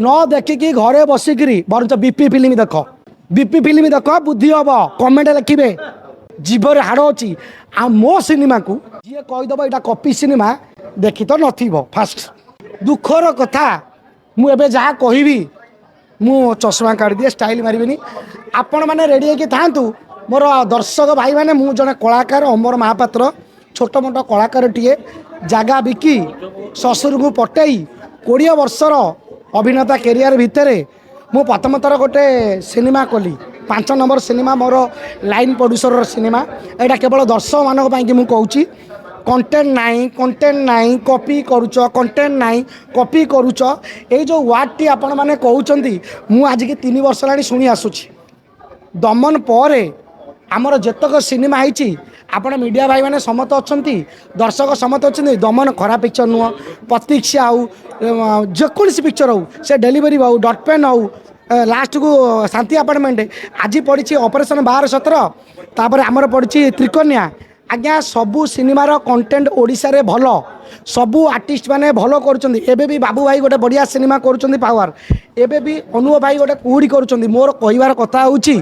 न देखिकी घरे बसिकी बरंच बीपी फिल्म देख बीपी फिल्म देख बुद्धि हम कमेंट लिखे जीवर हाड़ अच्छी आ मो सिनेमा को जी कहीदेव यहाँ कपी सिनेमा देखी तो न फास्ट दुखर कथा मुझे जहाँ कहि मु चश्मा काढ़ दिए स्टाइल मारे आपण मैंने रेडी होगी था मोर दर्शक भाई मैंने मु जड़े कलाकार अमर महापात्र छोट मोट कलाकार टीए जगह बिकी ससुर को पटई 20 वर्षर अभिनेता कैरियर भितर मु प्रथम थर गोटे सिनेमा कली 5 number cinema more line producer cinema यहाँ केवल दर्शक मानी मुझे कंटेंट नाई कॉपी करुच कंटेंट नाई कॉपी करुच ये जो वार्ड टी आपण मैंने कहते मु आज की 3 वर्ष ला शुणी आसूची दमन पर आमर जेतक सिनेमा होती आपण मीडिया भाई मैंने समत अच्छा दर्शक समत अच्छा दमन खराब पिक्चर नुह प्रतीक्षा हो जेकोसी पिक्चर हो से डेलीवरी हो डट पेन हो लास्ट को शांति अपार्टमेंट आज पड़ी ऑपरेशन 12-17 तापर आमर पड़ी त्रिकन्या आज्ञा सबू सिनेमार कंटेंट ओडिशा रे भल सबू आर्टिस्ट माने भल करुँच एबे भी बाबू भाई गोटे बढ़िया सिनेमा करुँच पावर एबे भी अनुभव भाई गोटे कुड़ी करुँच मोर कहबार कथा होची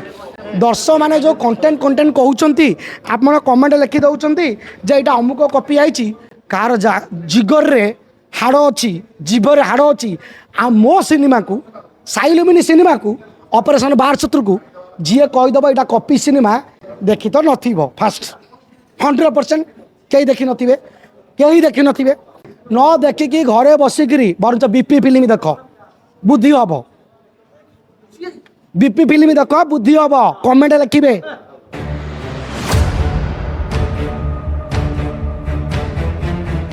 दर्शक माने जो कंटेंट कहते आप कमेंट लिखि दौरान जे यहाँ अमुक कॉपी आई कार जिगर रे हाड़ अच्छी जीवर हाड़ अच्छी आ मो सिनेमा को साइलुमिनी सिनेमा को ऑपरेशन 12-17 को जी कहीदेव यहाँ कॉपी सिनेमा देखी तो न फास्ट 100% कहीं देखी नथिबे कहीं देखी नथिबे न देखिकी घरे बसिकी बरंच बीपी फिल्म देख बुद्धि हम बीपी फिल्म देख बुद्धि हम कमेंट लिखे